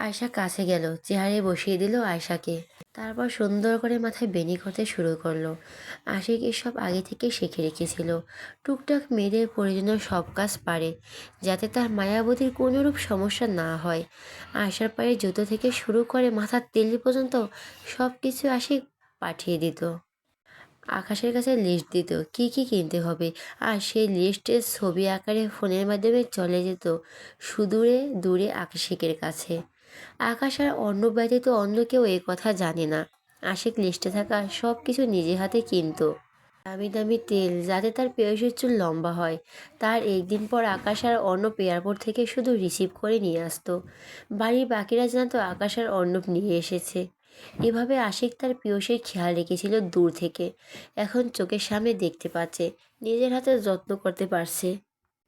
আয়শা কাছে গেল, চেয়ারে বসিয়ে দিল আয়শাকে। তারপর সুন্দর করে মাথায় বেনি করতে শুরু করলো। আশিক এসব আগে থেকে শিখে রেখেছিল। টুকটাক মেয়েদের প্রয়োজনীয় সব কাজ পারে, যাতে তার মায়াবতীর কোনোরূপ সমস্যা না হয়। আয়শার পায়ে জুতো থেকে শুরু করে মাথার তেল পর্যন্ত সব কিছু আশিক পাঠিয়ে দিত। আকাশের কাছে লিস্ট দিত কি কি কিনতে হবে, আর সেই লিস্টের ছবি আকারে ফোনের মাধ্যমে চলে যেত সুদূরে দূরে আশিকের কাছে। আকাশ আর অন্য ব্যতীত অন্য কেউ এ কথা জানে না। আশিক লিস্টে থাকা সব কিছু নিজে হাতে কিনতো। দামি দামি তেল, যাতে তার প্রেয়সীর চুল লম্বা হয়। তার একদিন পর আকাশ আর অর্ণব এয়ারপোর্ট থেকে শুধু রিসিভ করে নিয়ে আসতো। বাড়ির বাকিরা জানতো আকাশ আর অর্ণব নিয়ে এসেছে। এভাবে আশিক তার প্রেয়সীর খেয়াল রেখেছিল দূর থেকে। এখন চোখের সামনে দেখতে পাচ্ছে, নিজের হাতে যত্ন করতে পারছে।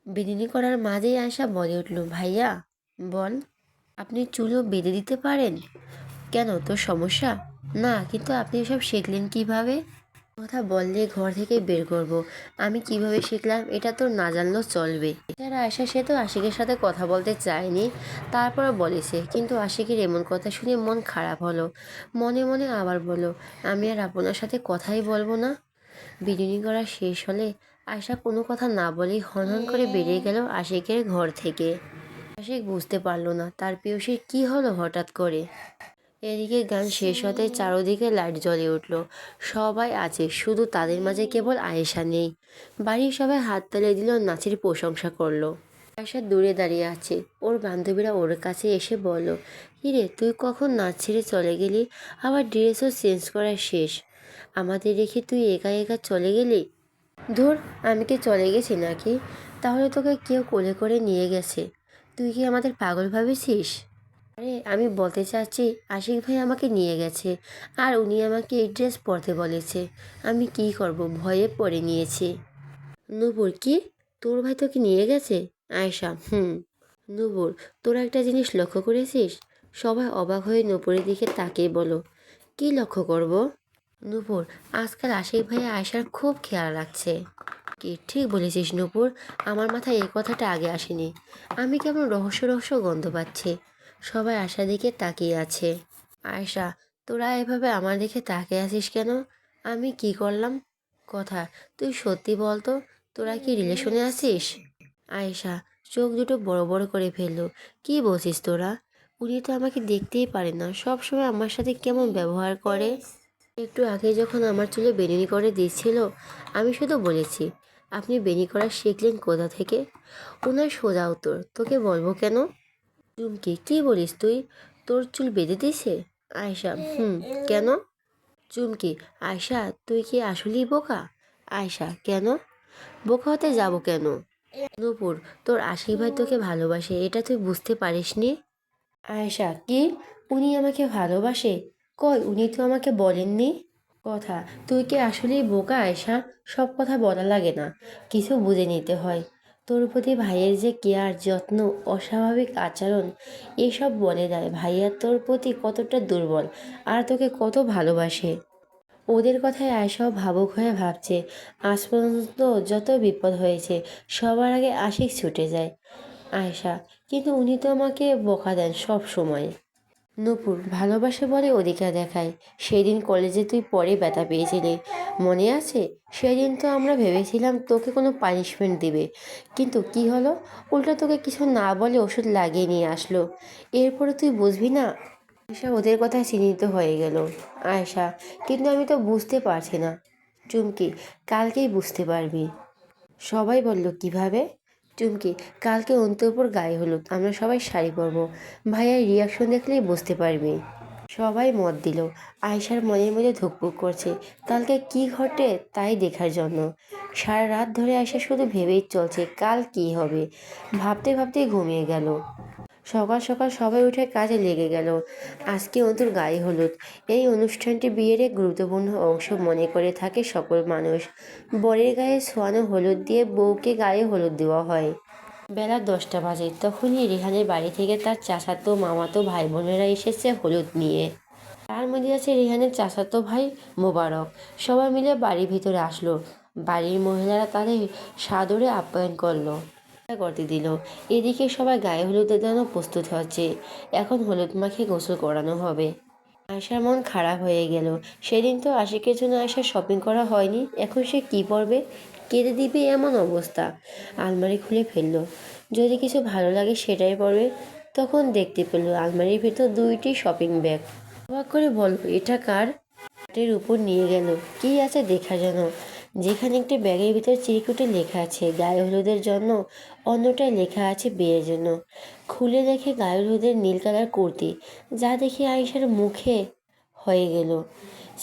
বিনুনি করার মাঝেই আয়শা বলে উঠল, ভাইয়া বল, আপনি চুলও বেঁধে দিতে পারেন? কেন, তোর সমস্যা? না, কিন্তু আপনি এসব শিখলেন কিভাবে? কথা বললে ঘর থেকে বের করব। আমি কিভাবে শিখলাম এটা তোর না জানলেও চলবে। যারা আয়শা, সে তো আশিকের সাথে কথা বলতে চায়নি, তারপরও বলেছে। কিন্তু আশিকের এমন কথা শুনে মন খারাপ হলো। মনে মনে আবার বলল, আমি আর আপনার সাথে কথাই বলবো না। বিরিয়ানি করা শেষ হলে আয়শা কোনো কথা না বলেই হনহন করে বেরিয়ে গেল আশিকের ঘর থেকে। আশিক বুঝতে পারল না তার প্রেয়সীর কি হলো হঠাৎ করে। এদিকে গান শেষ হতে চারদিকে লাইট জ্বলে উঠল। সবাই আছে, শুধু তাদের মাঝে কেবল আয়েশা নেই। বাড়ির সবাই হাততালি দিল, নাচের প্রশংসা করলো। আয়েশা দূরে দাঁড়িয়ে আছে। ওর বান্ধবীরা ওর কাছে এসে বলল, কিরে তুই কখন নাচ ছেড়ে চলে গেলি? আবার ড্রেসও চেঞ্জ করা শেষ, আমাদের রেখে তুই একা একা চলে গেলি? ধুর, আমি কি চলে গেছি নাকি? তাহলে তোকে কেউ কোলে করে নিয়ে গেছে। তুই কি আমাদের পাগল ভাবেছিস? আরে আমি বলতে চাচ্ছি, আশিক ভাই আমাকে নিয়ে গেছে, আর উনি আমাকে এই ড্রেস পরতে বলেছে। আমি কি করব, ভয়ে পরে নিয়েছি। নূপুর, কি? তোর ভাই তোকে নিয়ে গেছে? আয়শা, হুম। নূপুর, তোরা একটা জিনিস লক্ষ্য করেছিস? সবাই অবাক হয়ে নূপুরের দিকে তাকিয়ে বলো, কি লক্ষ্য করব? নূপুর, আজকাল আশিক ভাই আয়শার খুব খেয়াল রাখছে। কি ঠিক বলেছিস নূপুর, আমার মাথায় এই কথাটা আগে আসেনি। আমি কেমন রহস্য রহস্য গন্ধ পাচ্ছি। সবাই আশার দিকে তাকিয়ে আছে। আয়শা, তোরা এভাবে আমার দিকে তাকিয়ে আছিস কেন? আমি কি করলাম? কথা, তুই সত্যি বলতো, তোরা কি রিলেশনে আছিস? আয়েশা চোখ দুটো বড় বড় করে ফেললো। কি বলছিস তোরা? উনি তো আমাকে দেখতেই পারে না, সব সময় আমার সাথে কেমন ব্যবহার করে। একটু আগে যখন আমার চুলে বেনুনি করে দিচ্ছিল, আমি শুধু বলেছি, আপনি বেনি করা শিখলেন কোথা থেকে? ওনার সোজা উত্তর, তোকে বলবো কেন? চুমকি, কি বলিস তুই? তোর চুল বেঁধে দিছে? আয়শা, হুম। কেন? চুমকি, আয়শা তুই কি আসলেই বোকা? আয়শা, কেন? বোকা হতে যাব কেন? নূপুর, তোর আশিক ভাই তোকে ভালোবাসে, এটা তুই বুঝতে পারিসনি? আয়েশা, কি? উনি আমাকে ভালোবাসে? কই, উনি তো আমাকে বলেননি। কথা, তুই কি আসলেই বোকা আয়েশা? সব কথা বলা লাগে না, কিছু বুঝে নিতে হয়। তোর প্রতি ভাইয়ের যে কেয়ার, যত্ন, অস্বাভাবিক আচরণ, এসব বলে দেয় ভাইয়া তোর প্রতি কতটা দুর্বল, আর তোকে কত ভালোবাসে। ওদের কথায় আয়েশাও ভাবুক হয়ে ভাবছে, আজ পর্যন্ত যত বিপদ হয়েছে সবার আগে আশিক ছুটে যায়। আয়েশা, কিন্তু উনি তো আমাকে বকা দেন সব সময়। নূপুর, ভালোবাসে বলে অধিকার দেখায়। সেদিন কলেজে তুই পরে ব্যথা পেয়েছিলি, মনে আছে? সেদিন তো আমরা ভেবেছিলাম তোকে কোনো পানিশমেন্ট দিবে, কিন্তু কি হলো? উল্টো তোকে কিছু না বলে ওষুধ লাগিয়ে নিয়ে আসলো। এরপরে তুই বুঝবি না? আয়েশা ওদের কথায় চিন্তিত হয়ে গেল। আয়েশা, কিন্তু আমি তো বুঝতে পারছি না। চুমকি, কালকেই বুঝতে পারবি। সবাই বলল, কিভাবে? চুমকি, কালকে অন্তঃপুর গায়ে হলুদ, আমরা সবাই শাড়ি পরবো। ভাইয়ার রিয়াকশন দেখলেই বুঝতে পারবি। সবাই মত দিল। আয়শার মনের মধ্যে ধুকপুক করছে, কালকে কি ঘটে তাই দেখার জন্য। সারা রাত ধরে আয়শা শুধু ভেবেই চলছে কাল কি হবে। ভাবতে ভাবতেই ঘুমিয়ে গেল। সকাল সকাল সবাই উঠে কাজে লেগে গেল। আজকে অন্তুর গায়ে হলুদ। এই অনুষ্ঠানটি বিয়ের এক গুরুত্বপূর্ণ অংশ মনে করে থাকে সকল মানুষ। বরের গায়ে ছোঁয়ানো হলুদ দিয়ে বউকে গায়ে হলুদ দেওয়া হয়। বেলা 10টা বাজে, তখনই রেহানের বাড়ি থেকে তার চাচাতো মামাতো ভাই বোনেরা এসেছে হলুদ নিয়ে। তার মধ্যে আছে রেহানের চাচাতো ভাই মোবারক। সবাই মিলে বাড়ির ভিতরে আসলো। বাড়ির মহিলারা তাদের সাদরে আপ্যায়ন করলো। করতে দিল। এদিকে সবাই গায়ে হলুদের জন্য প্রস্তুত হচ্ছে। এখন হলুদ মাখিয়ে গোসল করানো হবে। আয়শার মন খারাপ হয়ে গেল। সেদিন তো আশিকের জন্য আয়শার শপিং করা হয়নি, এখন সে কি পরবে? কেঁদে দিবে এমন অবস্থা। আলমারি খুলে ফেললো, যদি কিছু ভালো লাগে সেটাই পরবে। তখন দেখতে পেল আলমারির ভিতর দুইটি শপিং ব্যাগ। অবাক করে বলল, এটা কার? খাটের উপর নিয়ে গেল। কি আছে দেখার জন্য। যেখানে একটি ব্যাগের ভিতর চিরকুটে লেখা আছে গায়ে হলুদের জন্য, অন্যটায় লেখা আছে বিয়ের জন্য। খুলে দেখে গায়ে হলুদের নীল কালার কুর্তি, যা দেখে আয়েশার মুখে হয়ে গেল।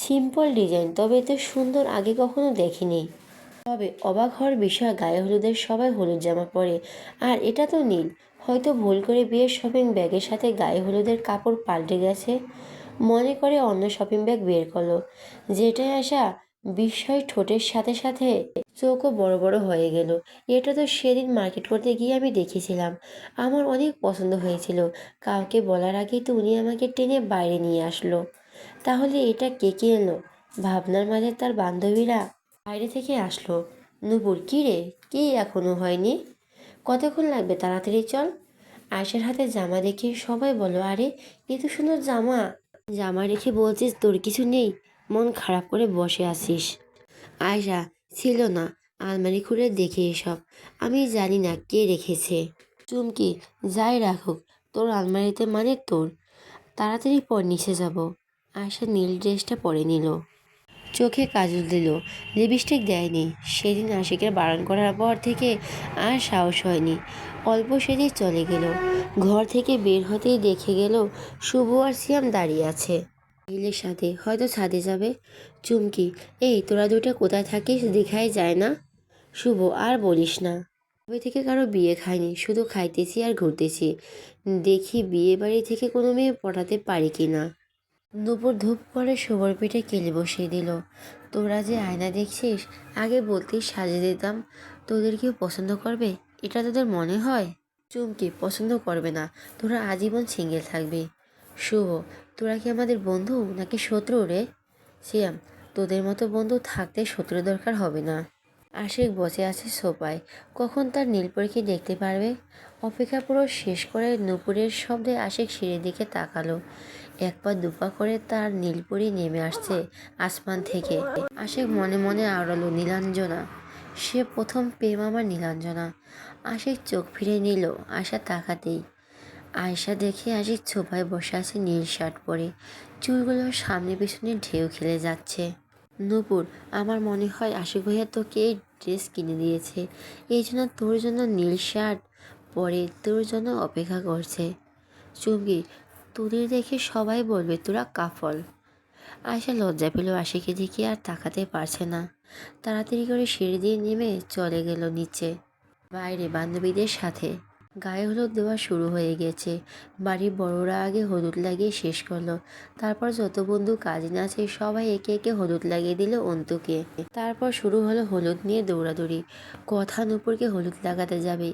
সিম্পল ডিজাইন, তবে এত সুন্দর আগে কখনো দেখিনি। তবে অবাক হওয়ার বিষয়, গায়ে হলুদের সবাই হলুদ জামা পরে, আর এটা তো নীল। হয়তো ভুল করে বিয়ের শপিং ব্যাগের সাথে গায়ে হলুদের কাপড় পাল্টে গেছে। মনে করে অন্য শপিং ব্যাগ বের করলো, যেটাই আসা বিস্ময় ঠোঁটের সাথে সাথে চোখও বড় বড় হয়ে গেল। এটা তো সেদিন মার্কেট করতে গিয়ে আমি দেখেছিলাম, আমার অনেক পছন্দ হয়েছিল। কাউকে বলার আগেই তো উনি আমাকে টেনে বাইরে নিয়ে আসলো। তাহলে এটা কে কিনলো? ভাবনার মাঝে তার বান্ধবীরা বাইরে থেকে আসলো। নূপুর, কি রে, কি এখনো হয়নি? কতক্ষণ লাগবে, তাড়াতাড়ি চল। আয়শার হাতে জামা দেখে সবাই বলো, আরে এ তো সুন্দর জামা। জামা রেখে বলছিস তোর কিছু নেই? মন খারাপ করে বসে আছিস? আয়শা, ছিল না। আলমারি খুলে দেখে এসব। আমি জানি না কে রেখেছে। চুমকি, যাই রাখুক, তোর আলমারিতে মানে তোর। তাড়াতাড়ি পর নিচে যাব। আয়শা নীল ড্রেসটা পরে নিল, চোখে কাজল দিল, লিপস্টিক দেয়নি। সেদিন আশিকের বারণ করার পর থেকে আর সাহস হয়নি। অল্প সেজে চলে গেল। ঘর থেকে বের হতেই দেখে গেল শুভ আর সিয়াম দাঁড়িয়ে আছে নীলের সাথে, হয়তো ছাদে যাবে। চুমকি, এই তোরা দুইটা কোথায় থাকিস, দেখাই যায় না? শুভ, আর বলিস না। কবে থেকে কারো বিয়ে খাইনি, শুধু খাইতেছি আর ঘুরতেছি। দেখি বিয়ে বাড়ি থেকে কোনো মেয়ে পটাতে পারি কি না। দুপুর ধূপ করে শুভর পিঠে কেলে বসিয়ে দিল। তোরা যে আয়না দেখছিস, আগে বলতিস সাজিয়ে দিতাম। তোদের কেউ পছন্দ করবে? এটা তোদের মনে হয়? চুমকি, পছন্দ করবে না, তোরা আজীবন সিঙ্গেল থাকবি। শুভ, তোরা কি আমাদের বন্ধু নাকি শত্রু রে? সিয়াম, তোদের মতো বন্ধু থাকতে শত্রু দরকার হবে না। আশিক বসে আছে সোফায়, কখন তার নীলপরীকে দেখতে পারবে? অপেক্ষা পুরো শেষ করে নূপুরের শব্দে আশিক সিঁড়ির দিকে তাকালো। এক পা দুপা করে তার নীলপরী নেমে আসছে আসমান থেকে। আশিক মনে মনে আওড়ালো, নীলাঞ্জনা। সে প্রথম প্রেম আমার নীলাঞ্জনা। আশিক চোখ ফিরে নিল আয়শা তাকাতেই। আয়শা দেখে আশিক সোফায় বসে আছে নীল শার্ট পরে, চুলগুলো সামনে পিছনে ঢেউ খেলে যাচ্ছে। নূপুর, আমার মনে হয় আশিক ভাইয়া তোকে এই ড্রেস কিনে দিয়েছে, এই জন্য তোর জন্য নীল শার্ট পরে তোর জন্য অপেক্ষা করছে। চুমকি, তোদের দেখে সবাই বলবে তোরা কাফল। আয়শা লজ্জা পেল, আশিকে দেখে আর তাকাতে পারছে না। তাড়াতাড়ি করে সিঁড়ি দিয়ে নেমে চলে গেল নিচে। বাইরে বান্ধবীদের সাথে গায়ে হলুদ দেওয়া শুরু হয়ে গেছে। বাড়ির বড়রা আগে হলুদ লাগিয়ে শেষ করলো। তারপর যত বন্ধু কাজিন আছে সবাই একে একে হলুদ লাগিয়ে দিল অন্তুকে। তারপর শুরু হলো হলুদ নিয়ে দৌড়াদৌড়ি। কথা নূপুরকে হলুদ লাগাতে যাবে,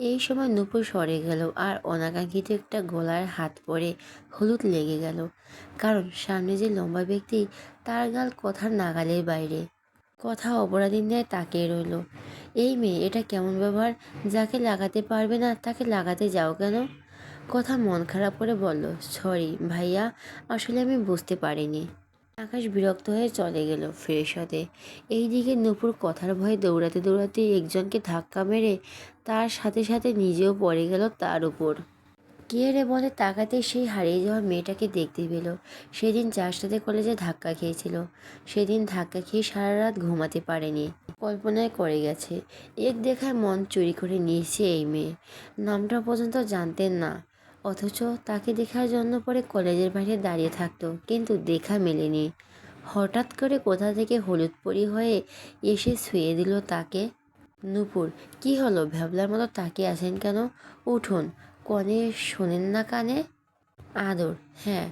এই সময় নূপুর সরে গেল আর অনাকাঙ্ক্ষিত একটা গলার হাত পরে হলুদ লেগে গেল। কারণ সামনে যে লম্বা ব্যক্তি, তার গাল কথার নাগালের বাইরে। কথা অপরাধীর ন্যায় তাকিয়ে রইল। এই মেয়ে, এটা কেমন ব্যবহার? যাকে লাগাতে পারবে না তাকে লাগাতে যাও কেন? কথা মন খারাপ করে বলল, সরি ভাইয়া, আসলে আমি বুঝতে পারিনি। আকাশ বিরক্ত হয়ে চলে গেল ফ্রেশ হতে। এইদিকে নূপুর কথার ভয়ে দৌড়াতে দৌড়াতে একজনকে ধাক্কা মেরে তার সাথে সাথে নিজেও পড়ে গেল তার উপর। কে রে বলে তাকাতে সেই হারিয়ে যাওয়া মেয়েটাকে দেখতে পেল। সেদিন যার সাথে কলেজে ধাক্কা খেয়েছিল, সেদিন ধাক্কা খেয়ে সারা রাত ঘুমাতে পারেনি, কল্পনায় করে গেছে। এক দেখায় মন চুরি করে নিয়েছে এই মেয়ে। নামটা পর্যন্ত জানতেন না, অথচ তাকে দেখার জন্য পরে কলেজের বাইরে দাঁড়িয়ে থাকতো, কিন্তু দেখা মেলেনি। হঠাৎ করে কোথা থেকে হলুদ পরি হয়ে এসে শুয়ে দিল তাকে। নূপুর, কি হলো, ভ্যাবলার মতো তাকিয়ে আছেন কেন? উঠুন, কনে শোনেন না কানে? আদর, হ্যাঁ।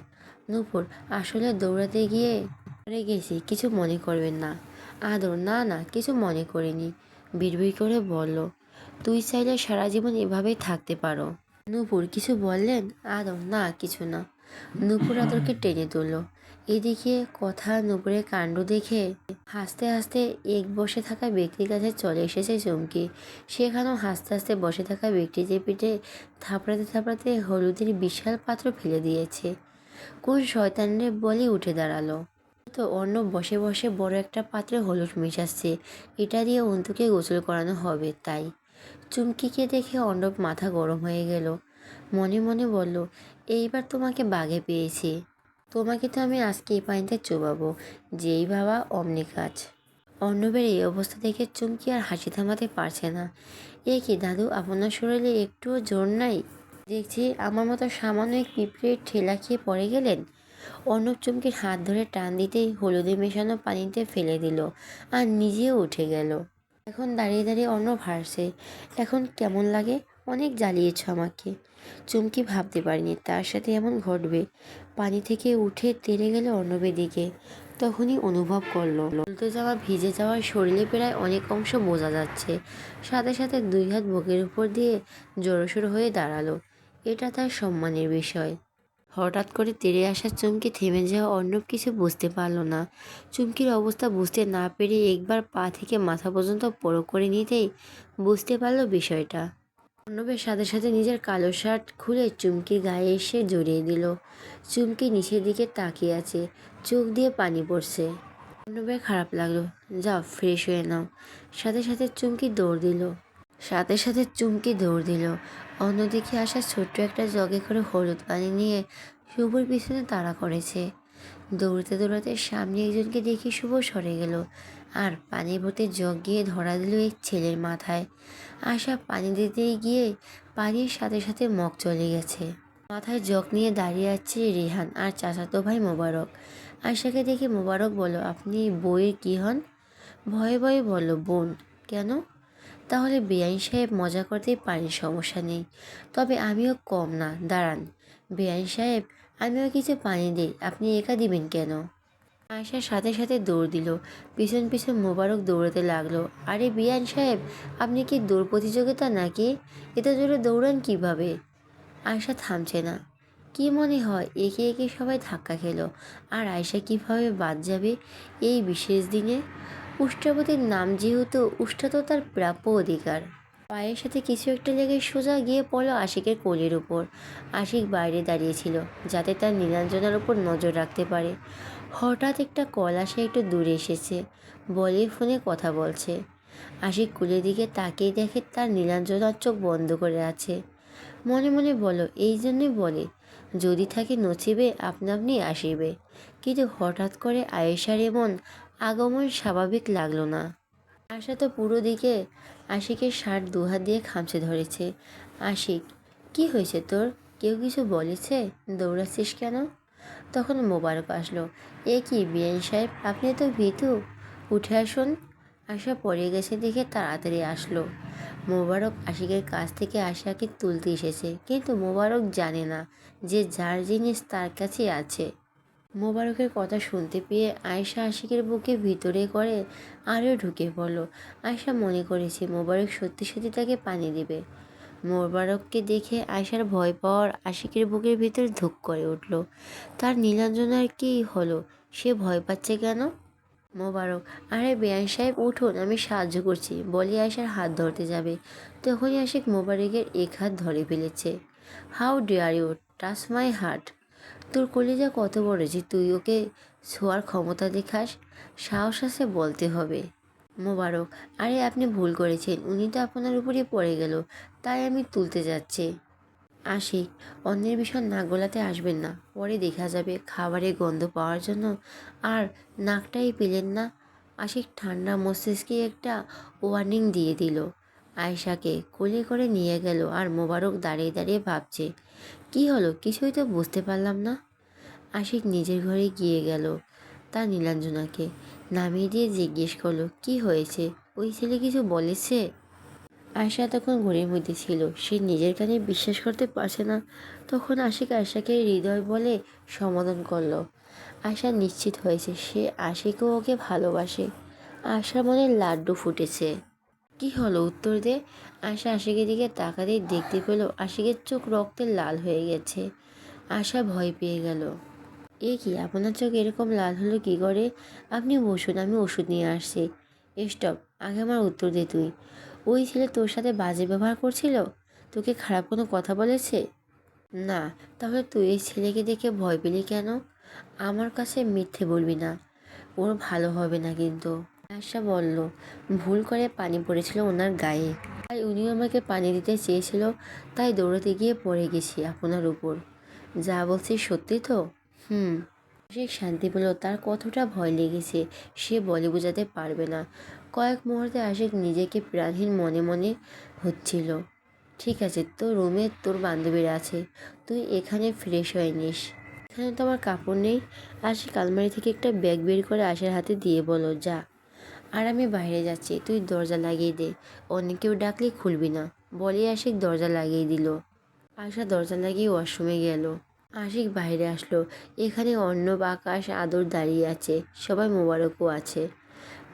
নূপুর, আসলে দৌড়াতে গিয়ে পড়ে গেছি, কিছু মনে করবেন না। আদর, না না, কিছু মনে করিনি। বিড়বিড় করে বলল, তুই চাইলে সারা জীবন এভাবেই থাকতে পারো। নূপুর, কিছু বললেন? আদর, না কিছু না। নূপুর আদরকে টেনে তুলল। এদিকে কথা নূপুরের কাণ্ড দেখে হাসতে হাসতে এক বসে থাকা ব্যক্তির কাছে চলে এসেছে চুমকি। সেখানেও হাসতে হাসতে বসে থাকা ব্যক্তিটির পিঠে থাপড়াতে থাপড়াতে হলুদের বিশাল পাত্র ফেলে দিয়েছে। কোন শয়তানের বলে উঠে দাঁড়ালো। তো অর্ণব বসে বসে বড় একটা পাত্রে হলুদ মেশাচ্ছে। এটা দিয়ে অন্তুকে গোসল করানো হবে তাই। চুমকিকে দেখে অর্ণব মাথা গরম হয়ে গেল। মনে মনে বলল, এইবার তোমাকে বাগে পেয়েছি। তোমাকে তো আমি আজকে এই পানিতে চুবাবো। যেই ভাবা অমনি কাজ। অর্ণবের এই অবস্থা দেখে চুমকি আর হাসি থামাতে পারছে না। এ কি দাদু, আপনার শরীরে একটুও জোর নাই? দেখছি আমার মতো সামান্য এক পিঁপড়ের ঠেলা খেয়ে পড়ে গেলেন। অর্ণব চুমকির হাত ধরে টান দিতেই হলুদে মেশানো পানিতে ফেলে দিল আর নিজেও উঠে গেল। এখন দাঁড়িয়ে দাঁড়িয়ে অর্ণব হাসছে। এখন কেমন লাগে? অনেক জ্বালিয়েছ আমাকে। চুমকি ভাবতে পারিনি তার সাথে এমন ঘটবে। পানি থেকে উঠে তেড়ে গেল অর্ণবের দিকে। তখনই অনুভব করলো উল্টো যাওয়া ভিজে যাওয়ার শরীরে প্রায় অনেক অংশ বোঝা যাচ্ছে। সাথে সাথে দুই হাত বুকের উপর দিয়ে জড়সড় হয়ে দাঁড়ালো। এটা তার সম্মানের বিষয়। হঠাৎ করে তেড়ে আসা চুমকি থেমে যাওয়া অর্ণব কিছু বুঝতে পারল না। চুমকির অবস্থা বুঝতে না পেরে একবার পা থেকে মাথা পর্যন্ত পরক করে নিতেই বুঝতে পারল বিষয়টা। অর্ণবের সাথে সাথে নিজের কালো শার্ট খুলে চুমকির গায়ে এসে জড়িয়ে দিল। চুমকি নিচের দিকে তাকিয়ে আছে, চোখ দিয়ে পানি পড়ছে। অর্ণবের খারাপ লাগলো। যাও ফ্রেশ হয়ে নাও। সাথে সাথে চুমকি দৌড় দিল। অন্যদিকে আসা ছোট্ট একটা জগে করে হলুদ পানি নিয়ে শুভর পিছনে তাড়া করেছে। দৌড়াতে দৌড়াতে সামনে একজনকে দেখে শুভ সরে গেল আর পানি ভর্তি জগ গিয়ে ধরা দিল এক ছেলের মাথায়। আশা পানি দিতে গিয়ে পানির সাথে সাথে মগ চলে গেছে। মাথায় জগ নিয়ে দাঁড়িয়ে আছে রেহান আর চাচাতো ভাই মোবারক। আয়শাকে দেখে মোবারক বলল, আপনি বইয়ের কি হন? ভয়ে ভয়ে বলল, বোন। কেন? তাহলে বেআইন সাহেব মজা করতেই পারেন, সমস্যা নেই। তবে আমিও কম না, দাঁড়ান। বেআইন সাহেব, আমিও কিছু পানি দিই, আপনি একা দিবেন কেন? আয়শার সাথে সাথে দৌড় দিল। পিছন পিছন মোবারক দৌড়াতে লাগলো। আরে বেআইন সাহেব, আপনি কি দৌড় প্রতিযোগিতা নাকি? এত জোরে দৌড়ান কিভাবে? আয়শা থামছে না। কি মনে হয় একে একে সবাই ধাক্কা খেলো, আর আয়শা কিভাবে বাদ যাবে এই বিশেষ দিনে? উষ্ট্রাবতীর নাম যেহেতু, উষ্ট্রা তো তার প্রাপ্য অধিকার। পায়ের সাথে কিছু একটা লেগে সোজা গিয়ে পড়লো আশিকের কোলের উপর। আশিক বাইরে দাঁড়িয়েছিল যাতে তার নীলাঞ্জনার উপর নজর রাখতে পারে। হঠাৎ একটা কল আসে একটু দূরে এসেছে, বলে ফোনে কথা বলছে। আশিক কোলের দিকে তাকিয়ে দেখে তার নীলাঞ্জনার চোখ বন্ধ করে আছে। মনে মনে বলো, এই জন্যই বলে যদি থাকে নছিবে আপনা আপনি আসিবে। কিন্তু হঠাৎ করে আয়েশার এমন আগমন স্বাভাবিক লাগলো না। আশা তো পুরো দিকে আশিকের শার্ট দুহাত দিয়ে খামচে ধরেছে। আশিক, কি হয়েছে তোর? কেউ কিছু বলেছে? দৌড়াচ্ছিস কেন? তখন মোবারক আসলো। এ কি বিআইন সাহেব, আপনি তো ভীতু, উঠে আসুন। আশা পড়ে গেছে দেখে তাড়াতাড়ি আসলো। মোবারক আশিকের কাছ থেকে আশাকে তুলতে এসেছে, কিন্তু মোবারক জানে না যে যার জিনিস তার কাছে আছে। মোবারকের কথা শুনতে পেয়ে আয়শা আশিকের বুকে ভিতরে করে আরও ঢুকে পড়ল। আয়শা মনে করেছে মোবারক সত্যি সত্যি তাকে পানি দেবে। মোবারককে দেখে আয়শার ভয় পাওয়ার আশিকের বুকের ভিতর ধুক করে উঠল। তার নীলাঞ্জনার কি হলো? সে ভয় পাচ্ছে কেন? মোবারক, আরে বেআইন সাহেব উঠুন, আমি সাহায্য করছি বলে আয়শার হাত ধরতে যাবে, তখনই আশিক মোবারকের এক হাত ধরে ফেলেছে। How dare you touch my heart? তোর কলিজা কত বড় যে তুই ওকে ছোঁয়ার ক্ষমতা দেখাস? সাহস আছে বলতে হবে। মোবারক, আরে আপনি ভুল করেছেন, উনি তো আপনার উপরে পড়ে গেল, তাই আমি তুলতে যাচ্ছি। আশিক, অন্যের বিষয় নাক গলাতে আসবেন না, পরে দেখা যাবে খাবারের গন্ধ পাওয়ার জন্য আর নাকটাই পেলেন না। আশিক ঠান্ডা মস্তিষ্কে একটা ওয়ার্নিং দিয়ে দিল। আয়েশাকে কোলে করে নিয়ে গেল আর মোবারক দাঁড়িয়ে দাঁড়িয়ে ভাবছে, কি হলো কিছুই তো বুঝতে পারলাম না। আশিক নিজের ঘরে গিয়ে গেল, তার নীলাঞ্জনাকে নামিয়ে দিয়ে জিজ্ঞেস করলো, কি হয়েছে? ওই ছেলে কিছু বলেছে? আয়শা তখন ঘরের মধ্যে ছিল, সে নিজের কানে বিশ্বাস করতে পারছে না। তখন আশিক আয়শাকে হৃদয় বলে সমাধান করলো। আয়শা নিশ্চিত হয়েছে সে আশিকও ওকে ভালোবাসে। আয়শার মনে লাড্ডু ফুটেছে। কি হলো উত্তর দে। আয়শা আশিকের দিকে তাকাতেই দেখতে পেল আশিকের চোখ রক্তে লাল হয়ে গেছে। আশা ভয় পেয়ে গেল। এ কি, আপনার চোখ এরকম লাল হলো কি করে? আপনি বসুন, আমি ওষুধ নিয়ে আসছি। স্টপ, আগে আমার উত্তর দে তুই। ওই ছেলে তোর সাথে বাজে ব্যবহার করছিল? তোকে খারাপ কোনো কথা বলেছে? না। তাহলে তুই এই ছেলেকে দেখে ভয় পেলি কেন? আমার কাছে মিথ্যে বলবি না, ওর ভালো হবে না কিন্তু। আয়শা বলল, ভুল করে পানি পড়েছিল ওনার গায়ে, তাই উনি আমাকে পানি দিতে চেয়েছিল, তাই দৌড়াতে গিয়ে পড়ে গেছি আপনার উপর। যা বলছি সত্যি তো? হুম। সে শান্তি পেল, তার কতটা ভয় লেগেছে সে বলে বোঝাতে পারবে না। কয়েক মুহূর্তে আশিক নিজেকে প্রাণহীন মনে মনে হচ্ছিল। ঠিক আছে, তোর রুমে তোর বান্ধবীরা আছে, তুই এখানে ফ্রেশ হয়ে নিস। এখানে তো আমার কাপড় নেই। আশিক আলমারি থেকে একটা ব্যাগ বের করে আশার হাতে দিয়ে বলো, যা। আর আমি বাইরে যাচ্ছি, তুই দরজা লাগিয়ে দে, অন্য কেউ ডাকলে খুলবি না। বলে আশিক দরজা লাগিয়ে দিল। আশা দরজা লাগিয়ে ওয়াশরুমে গেল। আশিক বাইরে আসলো। এখানে অর্ণব, আকাশ, আদর দাঁড়িয়ে আছে, সবাই মোবারকও আছে।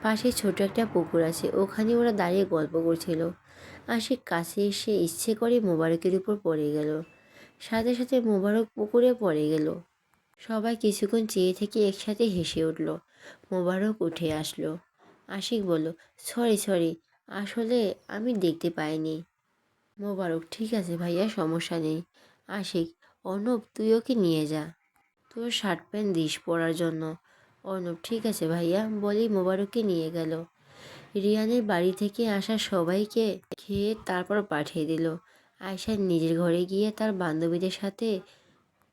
পাশে ছোট একটা পুকুর আছে, ওখানে ওরা দাঁড়িয়ে গল্প করছিল। আশিক কাছে এসে ইচ্ছে করে মোবারকের উপর পড়ে গেল। সাথে সাথে মোবারক পুকুরে পড়ে গেল। সবাই কিছুক্ষণ চেয়ে থেকে একসাথে হেসে উঠল। মোবারক উঠে আসলো। আশিক বলল, সরি সরি, আসলে আমি দেখতে পাইনি। মোবারক, ঠিক আছে ভাইয়া, সমস্যা নেই। আশিক, অর্ণব তুই ওকে নিয়ে যা, তোর শার্ট প্যান্ট দিস পরার জন্য। অর্ণব, ঠিক আছে ভাইয়া, বলেই মোবারককে নিয়ে গেল। রিয়ানের বাড়ি থেকে আসা সবাইকে খেয়ে তারপর পাঠিয়ে দিল। আয়শা নিজের ঘরে গিয়ে তার বান্ধবীদের সাথে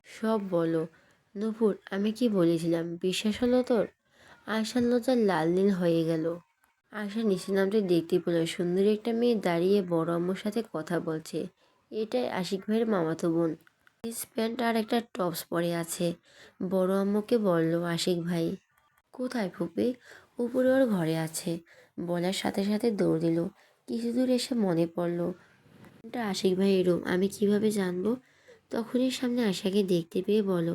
সব বলো। নূপুর, আমি কি বলেছিলাম, বিশ্বাস হলো তোর? আয়শার লজ্জা লাল নীল হয়ে গেল। আয়শা নিচে নামতে দেখতে পেল সুন্দরী একটা মেয়ে দাঁড়িয়ে বড় আম্মুর সাথে কথা বলছে। এটাই আশিক ভাইয়ের মামাতো বোন। জিন্স প্যান্ট আর একটা টপস পরে আছে। বড় আম্মুকে বলল আশিক ভাই। কোথায় ফুপি? উপরে ওর ঘরে আছে। বলার সাথে সাথে দৌড় দিল। কিছু দূর এসে মনে পড়ল, এটা আশিক ভাইয়ের রুম, আমি কিভাবে জানবো? তখনই সামনে আশাকে দেখতে পেয়ে বলো,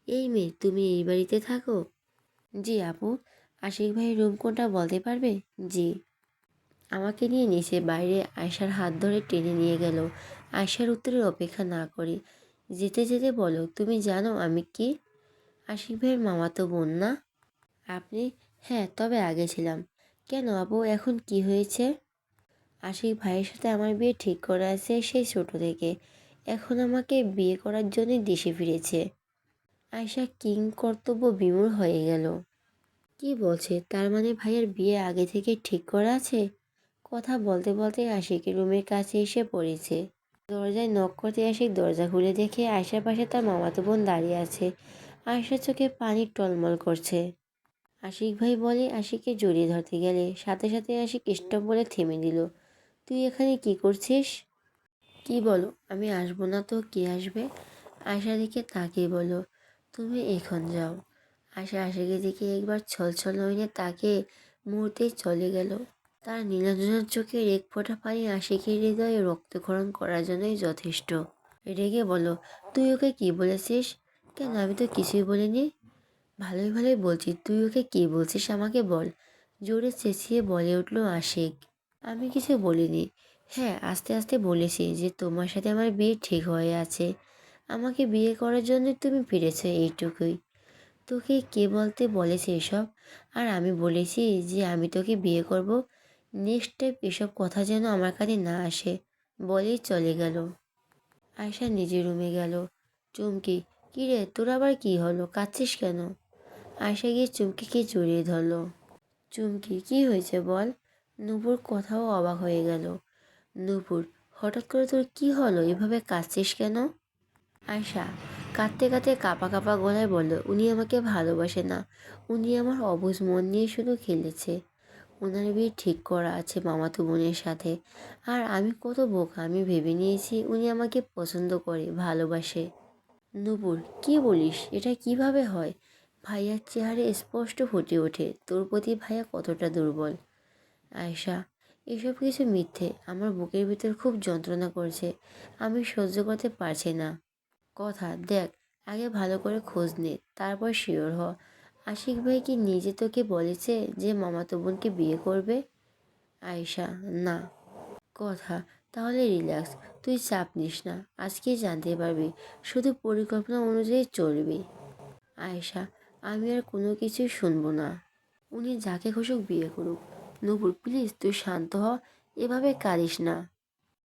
এই মেয়ে, তুমি এই বাড়িতে থাকো? জি আপু। আশিক ভাইয়ের রুম কোনটা বলতে পারবে? জি। আমাকে নিয়ে নিচে বাইরে আয়শার হাত ধরে টেনে নিয়ে গেল। আয়শার উত্তরের অপেক্ষা না করি যেতে যেতে বলো, তুমি জানো আমি কি? আশিক ভাইয়ের মামাতো বোন না আপনি? হ্যাঁ, তবে আগে ছিলাম। কেন আপু, এখন কি হয়েছে? আশিক ভাইয়ের সাথে আমার বিয়ে ঠিক করা আছে সেই ছোট থেকে। এখন আমাকে বিয়ে করার জন্য দেশে ফিরেছে। আয়শা কিং কর্তব্য বিমূঢ় হয়ে গেল। কি বলছে? তার মানে ভাইয়ের বিয়ে আগে থেকে ঠিক করা আছে? কথা বলতে বলতে আশিকের রুমের কাছে এসে পড়েছে। দরজায় নক করতে আশিক দরজা খুলে দেখে আয়শার পাশে তার মামাতো বোন দাঁড়িয়ে আছে। আয়শার চোখে পানি টলমল করছে। আশিক ভাই বলে আশিককে জড়িয়ে ধরতে গেলে সাথে সাথে আশিক স্টপ বলে থেমে দিল। তুই এখানে কি করছিস? কি বলো? আমি আসবো না তো কে আসবে? আয়শা দিকে তাকিয়ে বলো, তুমি এখন যাও। আশা আশিকের দিকে একবার ছলছল নয়নে তাকিয়ে মুহূর্তেই চলে গেল। তার নীলাঞ্জনার চোখের এক ফোঁটা পানি আশিকের হৃদয়ে রক্তক্ষরণ করার জন্যই যথেষ্ট। রেগে বলো, তুই ওকে কি বলেছিস? কেন, আমি তো কিছুই বলিনি। ভালোই ভালোই বলছি, তুই ওকে কি বলছিস আমাকে বল। জোরে চেঁচিয়ে বলে উঠল আশিক। আমি কিছু বলিনি। হ্যাঁ, আস্তে আস্তে বলেছি যে তোমার সাথে আমার বিয়ে ঠিক হয়ে আছে। আমাকে বিয়ে করার জন্য তুমি ফিরেছো, এইটুকুই। তোকে কে বলতে বলেছে এসব? আর আমি বলেছি যে আমি তোকে বিয়ে করব? নেক্সট টাইম এসব কথা যেন আমার কানে না আসে, বলেই চলে গেল। আয়শা নিজের রুমে গেল। চুমকি, কিরে তোর আবার কি হলো, কাঁদছিস কেন? আয়শা গিয়ে চুমকিকে জড়িয়ে ধরলো। চুমকি, কি হয়েছে বল? নূপুর কথাও অবাক হয়ে গেল। নূপুর, হঠাৎ করে তোর কি হলো, এভাবে কাঁদছিস কেন? আয়শা কাঁদতে কাঁদতে কাঁপা কাঁপা গলায় বলল, উনি আমাকে ভালোবাসে না। উনি আমার অবুঝ মন নিয়ে শুধু খেলেছে। ওনার বিয়ে ঠিক করা আছে মামাতো বোনের সাথে। আর আমি কত বোকা, আমি ভেবে নিয়েছি উনি আমাকে পছন্দ করে, ভালোবাসে। নূপুর, কি বলিস? এটা কিভাবে হয়? ভাইয়ার চেহারে স্পষ্ট ফুটে ওঠে তোর প্রতি ভাইয়া কতটা দুর্বল। আয়শা, এসব কিছু মিথ্যে, আমার বুকের ভিতর খুব যন্ত্রণা করছে, আমি সহ্য করতে পারছি না। কথা দেখ, আগে ভালো করে খোঁজ নে, তারপর শিওর হ। আশিক ভাই কি নিজে তোকে বলেছে যে মামাতো বোনকে বিয়ে করবে? আয়শা, না। কথা, তাহলে রিল্যাক্স, তুই চাপ নিস না, আজকেই জানতে পারবি, শুধু পরিকল্পনা অনুযায়ী চলবি। আয়েশা, আমি আর কোনো কিছুই শুনবো না। উনি যাকে খুশি বিয়ে করুক। নূপুর প্লিজ তুই শান্ত হ, এভাবে কাঁদিস না।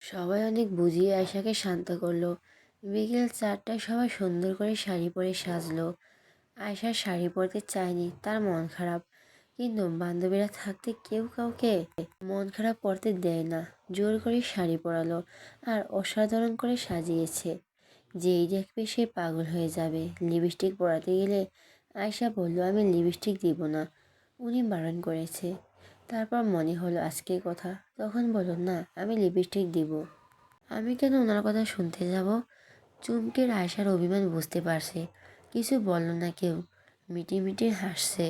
সবাই অনেক বুঝিয়ে আয়েশাকে শান্ত করলো। বিকেল 4টায় সবাই সুন্দর করে শাড়ি পরে সাজলো। আয়েশা শাড়ি পরতে চায়নি, তার মন খারাপ। কিন্তু বান্ধবীরা থাকতে কেউ কাউকে মন খারাপ করতে দেয় না। জোর করে শাড়ি পরালো আর অসাধারণ করে সাজিয়েছে। যেই দেখবে সে পাগল হয়ে যাবে। লিপস্টিক পরাতে গেলে আয়েশা বলল, আমি লিপস্টিক দিব না, উনি বারণ করেছে। তারপর মনে হলো আজকের কথা, তখন বলল, না আমি লিপস্টিক দিব। আমি কেন ওনার কথা শুনতে যাব? চুমকির আয়েশার অভিমান বুঝতে পারছে, কিছু বলল না কেউ, মিটি হাসছে।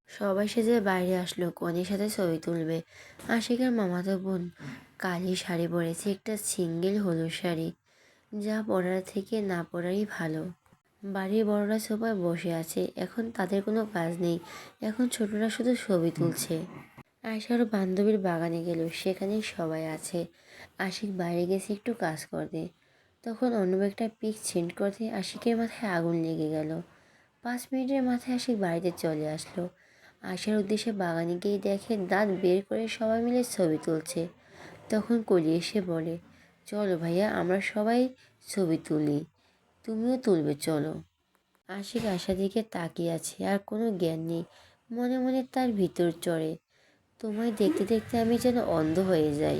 সবাই সেজে বাইরে আসলো কনের সাথে ছবি তুলবে। আশিকার মামাতো বোন কালি শাড়ি পরেছে, একটা সিঙ্গেল হলুদ শাড়ি, যা পরার থেকে না পরারই ভালো। বাড়ির বড়রা সবাই বসে আছে, এখন তাদের কোনো কাজ নেই, এখন ছোটরা শুধু ছবি তুলছে। আয়শারও বান্ধবীর বাগানে গেল, সেখানে সবাই আছে। আশিক বাইরে গেছে একটু কাজ করতে, তখন অন্য একটা পিক সেন্ড করতে আশিকের মাথায় আগুন লেগে গেল। 5 মিনিটের মাথায় আশিক বাড়িতে চলে আসলো। আশার উদ্দেশ্যে বাগানে গিয়ে দেখে দাঁত বের করে সবাই মিলে ছবি তুলছে। তখন কলি এসে বলে, চলো ভাইয়া আমরা সবাই ছবি তুলি, তুমিও তুলবে চলো। আশিক আশার দিকে তাকিয়ে আছে, আর কোনো জ্ঞান নেই। মনে মনে তার ভিতর চড়ে, তোমায় দেখতে দেখতে আমি যেন অন্ধ হয়ে যাই।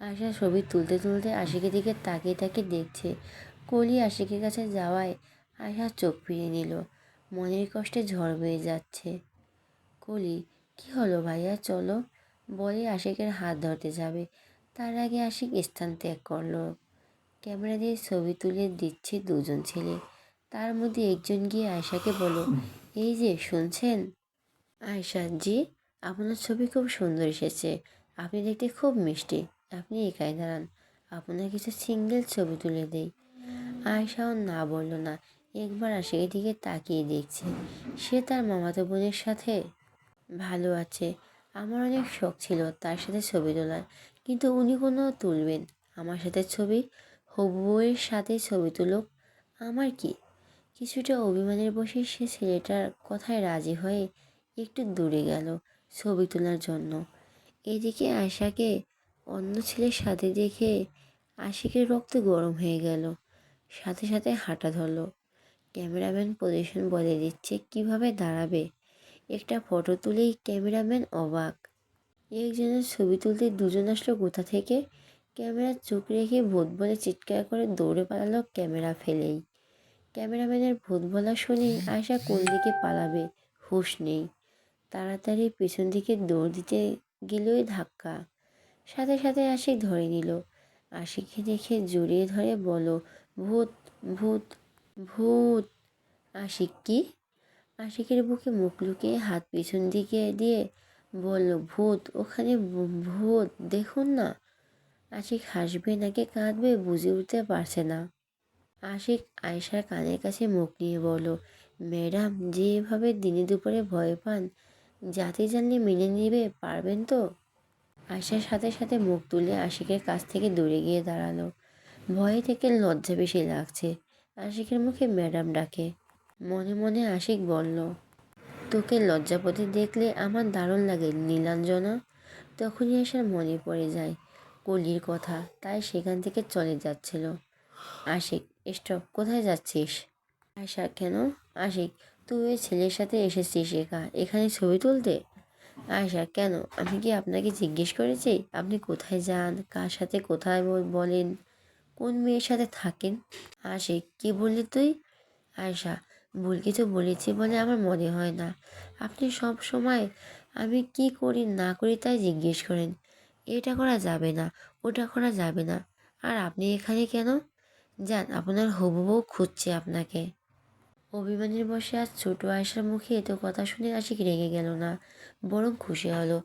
আশা ছবি তুলতে তুলতে আশিকের দিকে তাকিয়ে তাকিয়ে দেখছে। কলি আশিকের কাছে যাওয়ায় আশা চোখ ফিরিয়ে নিল, মনের কষ্টে ঝড় বয়ে যাচ্ছে। কলি, কি হলো ভাইয়া, চলো, বলে আশিকের হাত ধরতে যাবে। তার আগে আশিক স্থান ত্যাগ করলো। ক্যামেরা দিয়ে ছবি তুলে দিচ্ছে দুজন ছেলে। তার মধ্যে একজন গিয়ে আয়শাকে বলল, এই যে শুনছেন? আয়শা, জি, আপনার ছবি খুব সুন্দর এসেছে, আপনি দেখতে খুব মিষ্টি, আপনি একাই দাঁড়ান, আপনার কিছু সিঙ্গেল ছবি তুলে দেই। আয়শাও না বলল না, একবার আশিকের দিকে তাকিয়ে দেখছে। সে তার মামাতো বোনের সাথে ভালো আছে। আমার অনেক শখ ছিল তার সাথে ছবি তোলার, কিন্তু উনি কোনো তুলবেন আমার সাথে ছবি? হবু বউয়ের সাথে ছবি তুলুক, আমার কি? কিছুটা অভিমানের বসে সে ছেলেটার কথায় রাজি হয়ে একটু দূরে গেল ছবি তোলার জন্য। এদিকে আয়শাকে অন্য ছেলের সাথে দেখে আশিকের রক্ত গরম হয়ে গেল, সাথে সাথে হাঁটা ধরলো। ক্যামেরাম্যান পজিশন বলে দিচ্ছে কিভাবে দাঁড়াবে। একটা ফটো তুলেই ক্যামেরাম্যান অবাক। একজনের ছবি তুলতে দুজন আসলো কোথা থেকে। ক্যামেরার চোখ রেখে ভূত বলে চিৎকার করে দৌড়ে পালালো ক্যামেরা ফেলেই। ক্যামেরাম্যানের ভূত বলা শুনে আয়শা কোন দিকে পালাবে হুঁশ নেই। তাড়াতাড়ি পেছন দিকে দৌড় দিতে গেলেই ধাক্কা। সাথে সাথে আশিক ধরে নিল। আশিককে দেখে জড়িয়ে ধরে বলো, ভূত, ভূত, ভূত। আশিক কি? আশিকের বুকে মুখ লুকিয়ে হাত পিছন দিকে দিয়ে বলল, ভূত, ওখানে ভূত, দেখুন না। আশিক হাসবে নাকি কাঁদবে বুঝে উঠতে পারছে না। আশিক আয়েশার কানের কাছে মুখ নিয়ে বলল, ম্যাডাম, যেভাবে দিনে দুপুরে ভয় পান, জাতি জানলে মেনে নিবে পারবেন তো? আয়েশার সাথে সাথে মুখ তুলে আশিকের কাছ থেকে দূরে গিয়ে দাঁড়ালো। ভয়ে থেকে লজ্জা বেশি লাগছে। আশিকের মুখে ম্যাডাম ডাকে। মনে মনে আশিক বলল, তোকে লজ্জাপতি দেখলে আমার দারুণ লাগে নীলাঞ্জনা। তখনই আশার মনে পড়ে যায় কলির কথা, তাই সেখান থেকে চলে যাচ্ছিল। আশিক, স্টপ, কোথায় যাচ্ছিস? আয়শা, কেন? আশিক, তুই ওই ছেলের সাথে এসেছিস এখানে ছবি তুলতে? আয়শা, কেন? আমি কি আপনাকে জিজ্ঞেস করেছি আপনি কোথায় যান, কার সাথে কোথায় বলেন, কোন মেয়ের সাথে থাকেন? আশিক, কি বললি তুই? আয়শা, ভুল কিছু বলেছি বলে আমার মনে হয় না। আপনি সব সময় আমি কি করি না করি তাই জিজ্ঞেস করেন। এটা করা যাবে না, ওটা করা যাবে না, আর আপনি এখানে কেন? যান, আপনার হবু বউ খুঁজছে আপনাকে। অভিমানের বসে আজ ছোট আয়শার মুখে এত কথা শুনে আশিক রেগে গেল না, বরং খুশি হলো।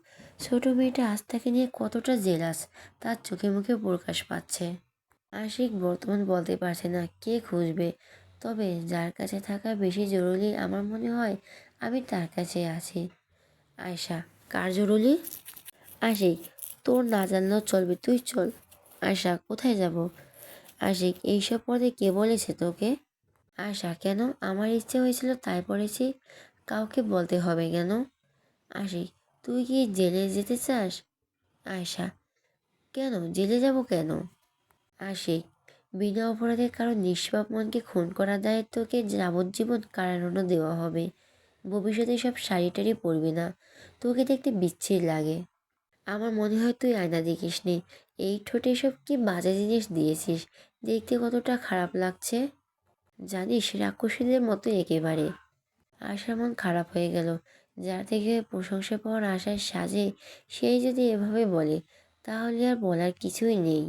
ছোট মেয়েটা আজ তাকে নিয়ে কতটা জেলাস তার চোখে মুখে প্রকাশ পাচ্ছে। আশিক বর্তমান বলতে পারছে না কে খুঁজবে, তবে যার কাছে থাকা বেশি জরুরি আমার মনে হয় আমি তার কাছে আছি। আয়শা, কার জরুরি? আশিক, তোর না জানলেও চলবে, তুই চল। আশা, কোথায় যাব? আশিক, এইসব পড়তে কে বলেছে তোকে? আশা, কেন? আমার ইচ্ছে হয়েছিল তাই পড়েছি। কাউকে বলতে হবে কেন? আশিক, তুই কি জেলে যেতে চাস? আয়শা, কেন জেলে যাব কেন? আশিক, বিনা অপরাধে কারো নিষ্পাপ মনকে খুন করা দায়ে তোকে যাবজ্জীবন কারাদণ্ড দেওয়া হবে। ভবিষ্যতে সব শাড়ি টাড়ি পরবি না, তোকে দেখতে বিচ্ছিরি লাগে। আমার মনে হয় তুই আয়না দেখিসনি। এই ঠোঁটে সব কি বাজে জিনিস দিয়েছিস, দেখতে কতটা খারাপ লাগছে জানিস, রাক্ষসীদের মতো একেবারে। আশার মন খারাপ হয়ে গেল। যার থেকে প্রশংসা পাওয়ার আশায় সাজে, সেই যদি এভাবে বলে, তাহলে আর বলার কিছুই নেই।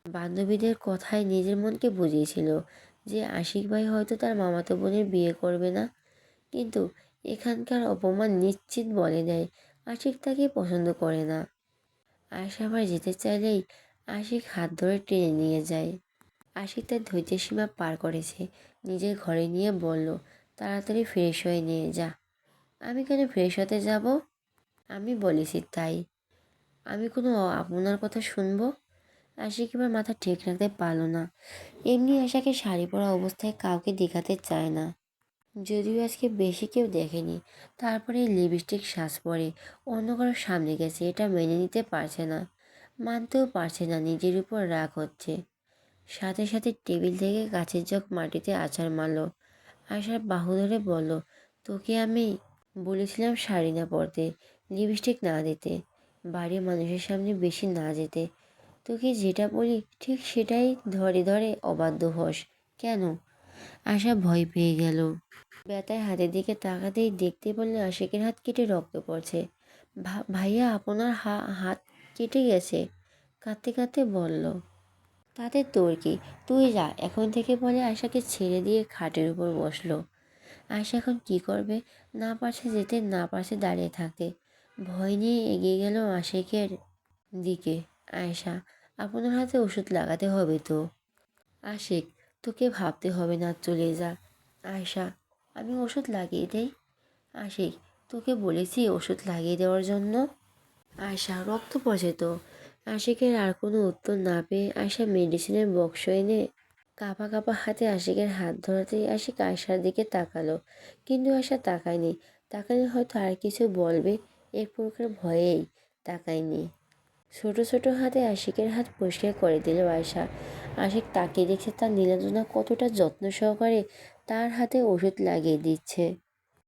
বান্ধবীদের কথায় নিজের মনকে বুঝিয়েছিল যে আশিক ভাই হয়তো তার মামাতো বোনের বিয়ে করবে না, কিন্তু এখানকার অপমান নিশ্চিত বলে দেয় আশিক তাকে পছন্দ করে না। আশা আবার যেতে চাইলেই আশিক হাত ধরে টেনে নিয়ে যায়। আশিক তার ধৈর্যের সীমা পার করেছে, নিজের ঘরে নিয়ে বলল, তাড়াতাড়ি ফ্রেশ হয়ে নিয়ে যা। আমি কেন ফ্রেশ হতে যাব? আমি বলেছি তাই। আমি কোনো আপনার কথা শুনবো? আশিক এবার মাথা ঠিক রাখতে পারল না। এমনি আশাকে শাড়ি পরা অবস্থায় কাউকে দেখাতে চায় না, যদিও আজকে বেশি কেউ দেখেনি। তারপরে লিপস্টিক সাজ পরে অন্য কারোর সামনে গেছে, এটা মেনে নিতে পারছে না, মানতেও পারছে না, নিজের উপর রাগ হচ্ছে। সাথে সাথে টেবিল থেকে কাঁচের জগ মাটিতে আছাড় মারল। আশার বাহু ধরে বলল, তোকে আমি বলেছিলাম শাড়ি না পরতে, লিপস্টিক না দিতে, বাড়ির মানুষের সামনে বেশি না যেতে। তোকে যেটা বলি ঠিক সেটাই ধরে ধরে অবাধ্য হস কেন? আশা ভয় পেয়ে গেল। ব্যথায় হাতের দিকে তাকাতেই দেখতে পেলেন আশিকের হাত কেটে রক্ত পড়ছে। ভাইয়া, আপনার হাত কেটে গেছে, কাঁদতে কাঁদতে বলল। তাতে তোর কি, তুই যা এখন থেকে, বলে আশাকে ছেড়ে দিয়ে খাটের উপর বসলো। আয়শা এখন কি করবে? না পারছে যেতে, না পারছে দাঁড়িয়ে থাকতে। ভয় নিয়ে এগিয়ে গেল আশিকের দিকে। আয়শা, আপনার হাতে ওষুধ লাগাতে হবে তো। আশিক, তোকে ভাবতে হবে না, চলে যা। আয়শা, আমি ওষুধ লাগিয়ে দেই? আশিক, তোকে বলেছি ওষুধ লাগিয়ে দেওয়ার জন্য। আয়শা, রক্ত পড়ছে তো। আশিকের আর কোনো উত্তর না পেয়ে আয়শা মেডিসিনের বক্স এনে কাঁপা কাঁপা হাতে আশিকের হাত ধরাতেই আশিক আয়শার দিকে তাকালো, কিন্তু আয়শা তাকায়নি। তাকালে হয়তো আর কিছু বলবে, এক প্রকার ভয়েই তাকায়নি। ছোট ছোট হাতে আশিকের হাত পরিষ্কার করে দিল আয়শা। আশিক তাকিয়ে দেখছে তার নীলাঞ্জনা কতটা যত্ন সহকারে তার হাতে ওষুধ লাগিয়ে দিচ্ছে।